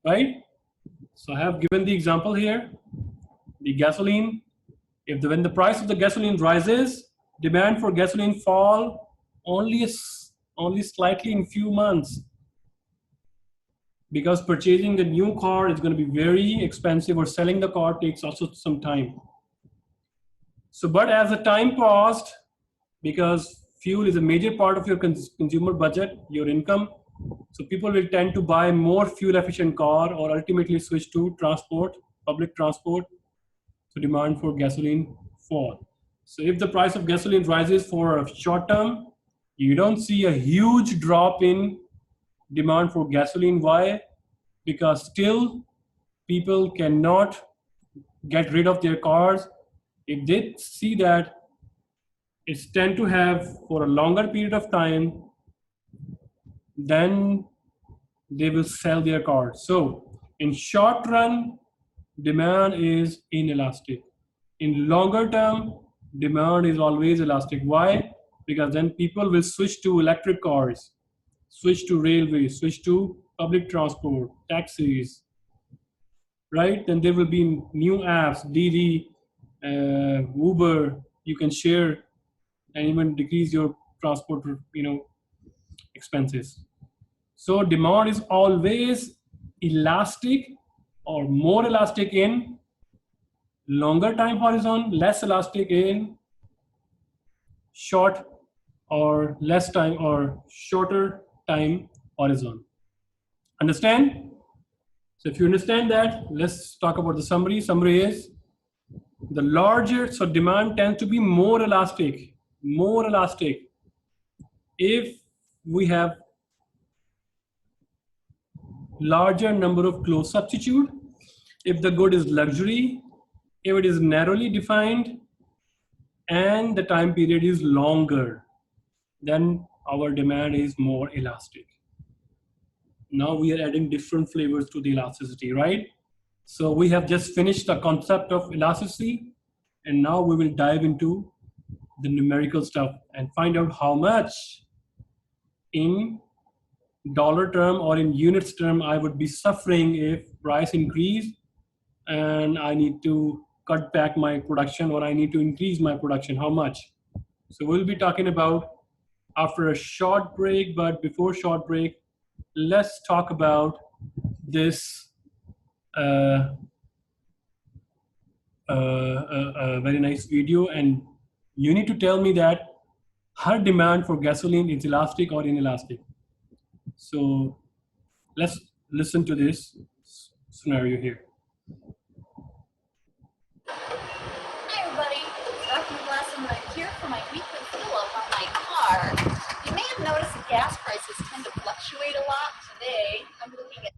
right? So I have given the example here, the gasoline. When the price of the gasoline rises, demand for gasoline fall only slightly in few months, because purchasing the new car is going to be very expensive, or selling the car takes also some time. So, but as the time passed, because fuel is a major part of your consumer budget, your income, so people will tend to buy more fuel efficient car, or ultimately switch to public transport. So demand for gasoline fall. So if the price of gasoline rises for a short term, you don't see a huge drop in demand for gasoline. Why? Because still people cannot get rid of their cars. If they see that it's tend to have for a longer period of time, then they will sell their cars. So in short run, demand is inelastic. In longer term, demand is always elastic. Why? Because then people will switch to electric cars, switch to railways, switch to public transport, taxis, right? Then there will be new apps, Didi, Uber. You can share and even decrease your transport, expenses. So demand is always elastic, or more elastic in longer time horizon, less elastic in short or less time or shorter time horizon. Understand? So if you understand that, let's talk about the summary. Summary is the larger, so demand tends to be more elastic if we have larger number of close substitute, if the good is luxury, if it is narrowly defined, and the time period is longer, then our demand is more elastic. Now we are adding different flavors to the elasticity, right? So we have just finished the concept of elasticity, and now we will dive into the numerical stuff and find out how much in dollar term or in units term I would be suffering if price increase and I need to cut back my production, or I need to increase my production, how much. So we'll be talking about after a short break, but before short break, let's talk about this very nice video, and you need to tell me that her demand for gasoline is elastic or inelastic. So let's listen to this scenario here. Hi everybody, Dr. Glasson right here for my weekly fill-up on my car. You may have noticed that gas prices tend to fluctuate a lot. Today, I'm looking at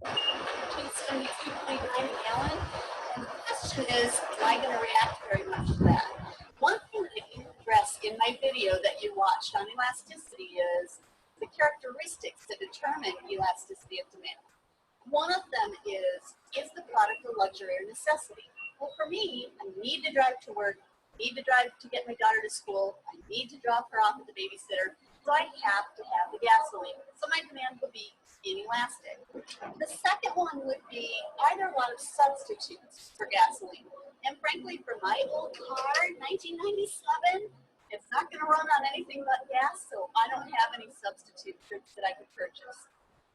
$2.72.39 a gallon, and the question is, am I going to react very much to that? One thing that I didn't address in my video that you watched on elasticity is the characteristics that determine elasticity of demand. One of them is the product a luxury or necessity? Well, for me, I need to drive to work, I need to drive to get my daughter to school, I need to drop her off at the babysitter, so I have to have the gasoline. So my demand would be inelastic. The second one would be, are there a lot of substitutes for gasoline? And frankly, for my old car, 1997, it's not going to run on anything but gas, so I don't have any substitute that I could purchase.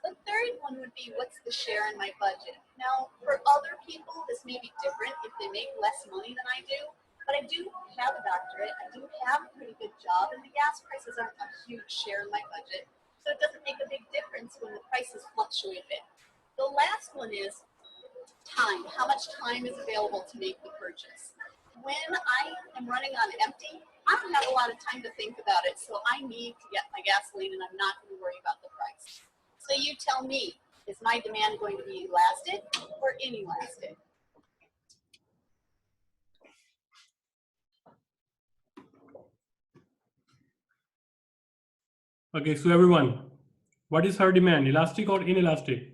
The third one would be, what's the share in my budget? Now, for other people, this may be different if they make less money than I do, but I do have a doctorate, I do have a pretty good job, and the gas prices aren't a huge share in my budget, so it doesn't make a big difference when the prices fluctuate a bit. The last one is time. How much time is available to make the purchase? When I am running on empty, I don't have a lot of time to think about it, so I need to get my gasoline, and I'm not going to worry about the price. So you tell me, is my demand going to be elastic or inelastic? Okay, so everyone, what is her demand, elastic or inelastic?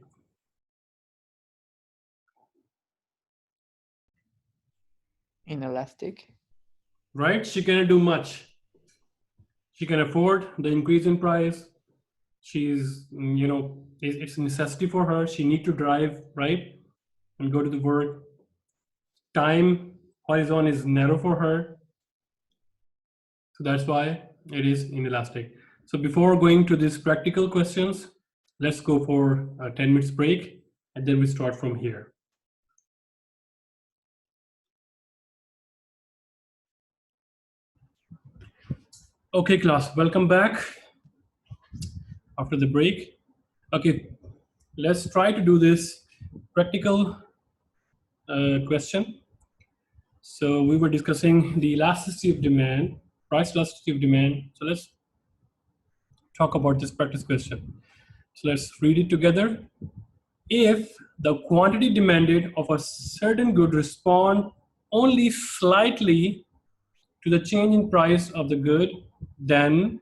Inelastic. Right, she cannot do much. She can afford the increase in price. She's, you know, it's a necessity for her. She need to drive, right, and go to the work. Time horizon is narrow for her, so that's why it is inelastic. So before going to these practical questions, let's go for a 10 minutes break, and then we start from here. Okay, class, welcome back after the break. Okay, let's try to do this practical question. So we were discussing the elasticity of demand, price elasticity of demand. So let's talk about this practice question. So let's read it together. If the quantity demanded of a certain good respond only slightly to the change in price of the good, then,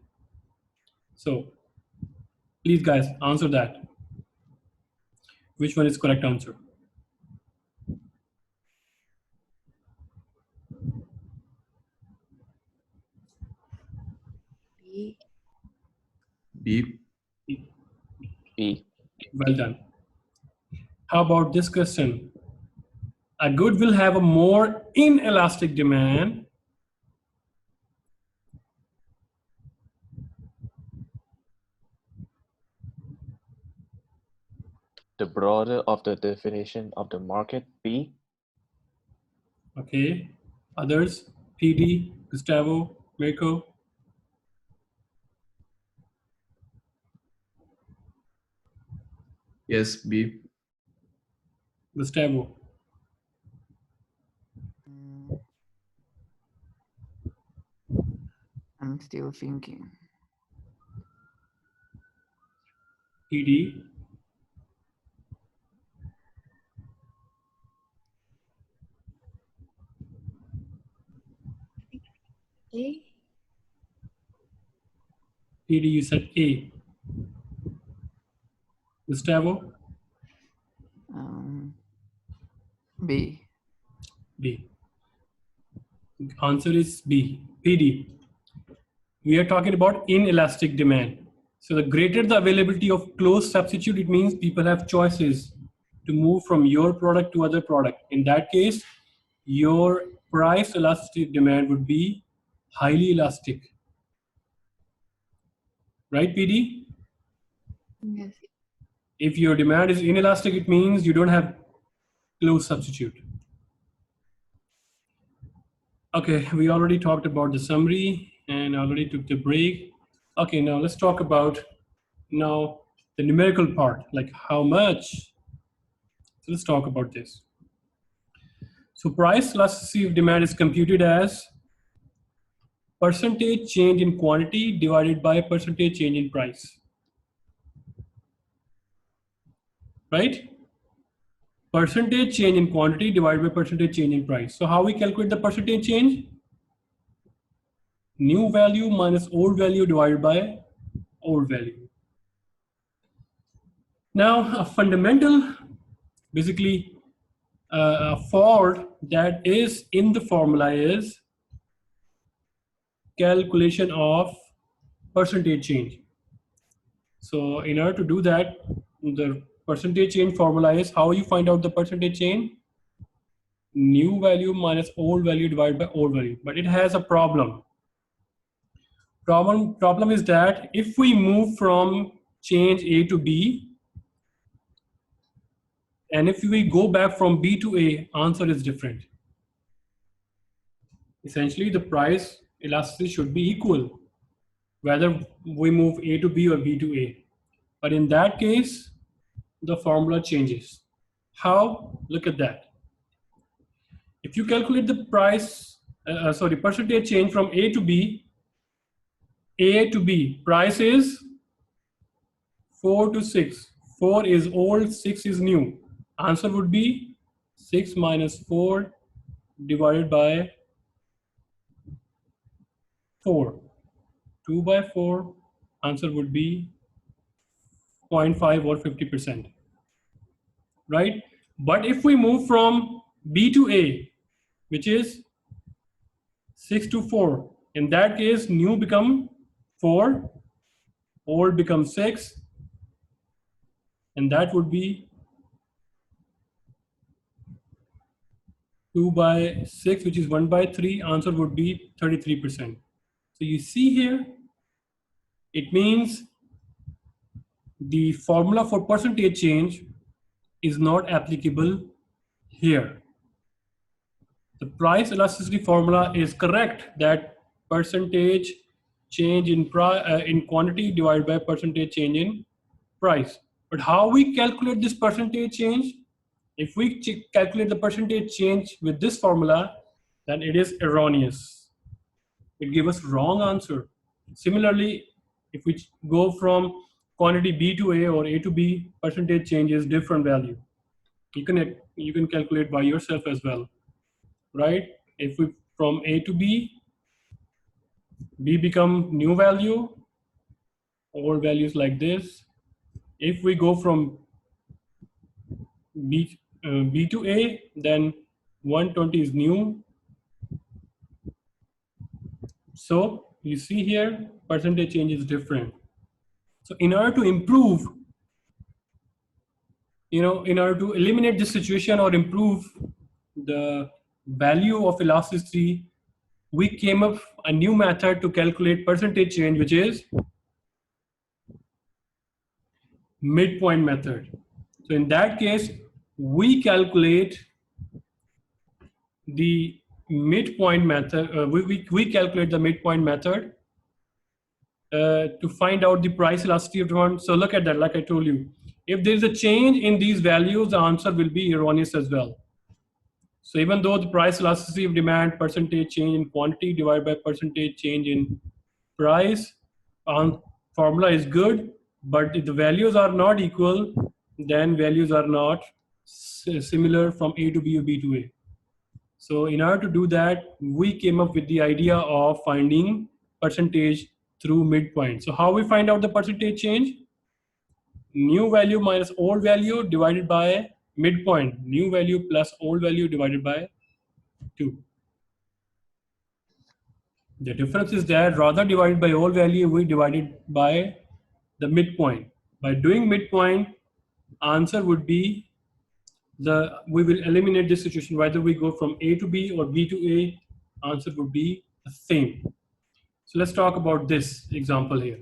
so please guys answer that. Which one is correct answer? B. B. B. Well done. How about this question? A good will have a more inelastic demand The broader of the definition of the market, B. Okay. Others? PD, Gustavo, Mirko, Yes, B. Gustavo. I'm still thinking. PD. A. PD, you said A. Gustavo? B. B. Answer is B. PD. We are talking about inelastic demand. So the greater the availability of close substitute, it means people have choices to move from your product to other product. In that case, your price elasticity of demand would be highly elastic. Right, PD? Yes. If your demand is inelastic, it means you don't have close substitute. Okay, we already talked about the summary and already took the break. Okay, now let's talk about now the numerical part, like how much. So let's talk about this. So price elasticity of demand is computed as percentage change in quantity divided by percentage change in price. Right? Percentage change in quantity divided by percentage change in price. So how we calculate the percentage change? New value minus old value divided by old value. Now, a fundamental, basically, a fault that is in the formula is calculation of percentage change. So in order to do that, the percentage change formula is how you find out the percentage change? New value minus old value divided by old value. But it has a problem. Problem is that if we move from change A to B, and if we go back from B to A, answer is different. Essentially, the price elasticity should be equal, whether we move A to B or B to A. But in that case, the formula changes. How? Look at that. If you calculate the percentage change from A to B, price is 4 to 6. 4 is old, 6 is new. Answer would be 6 minus 4 divided by 4. 2 by 4, answer would be 0.5 or 50%. Right? But if we move from B to A, which is 6 to 4, in that case, new become 4, old becomes 6, and that would be 2 by 6, which is 1 by 3. Answer would be 33%. So you see here, it means the formula for percentage change is not applicable here. The price elasticity formula is correct, that percentage change in quantity divided by percentage change in price. But how we calculate this percentage change? If we calculate the percentage change with this formula, then it is erroneous. It gives us wrong answer. Similarly, if we go from quantity B to A or A to B, percentage change is different value. You can calculate by yourself as well, right? If we from A to B, B become new value, old values like this. If we go from B to A, then 120 is new. So you see here, percentage change is different. So in order to improve, in order to eliminate this situation or improve the value of elasticity, we came up a new method to calculate percentage change, which is midpoint method. So in that case, we calculate the midpoint method. We calculate the midpoint method to find out the price elasticity of demand. So look at that, like I told you. If there is a change in these values, the answer will be erroneous as well. So even though the price elasticity of demand, percentage change in quantity divided by percentage change in price, formula is good, but if the values are not equal, then values are not similar from A to B or B to A. So in order to do that, we came up with the idea of finding percentage through midpoint. So how we find out the percentage change? New value minus old value divided by midpoint. New value plus old value divided by 2. The difference is that rather divided by old value, we divided by the midpoint. By doing midpoint, answer would be we will eliminate this situation. Whether we go from A to B or B to A, answer would be the same. So let's talk about this example here.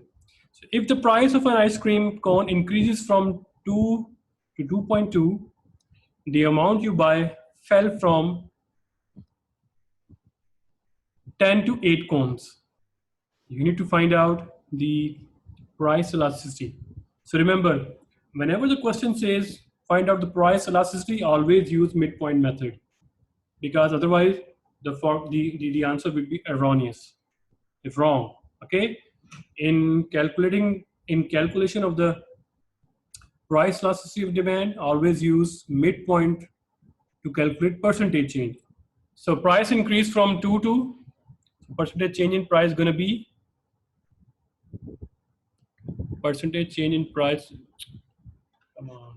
So if the price of an ice cream cone increases from 2 to 2.2, the amount you buy fell from 10 to 8 cones. You need to find out the price elasticity. So remember, whenever the question says find out the price elasticity, always use midpoint method, because otherwise the answer will be erroneous if wrong. Okay, in calculation of the price elasticity of demand, always use midpoint to calculate percentage change. So price increase from 2 to percentage change in price going to be percentage change in price. Come on.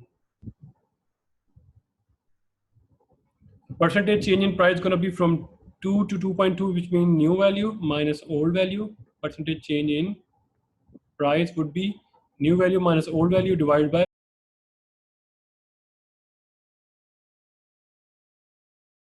Percentage change in price is going to be from 2 to 2.2, which means new value minus old value. Percentage change in price would be new value minus old value divided by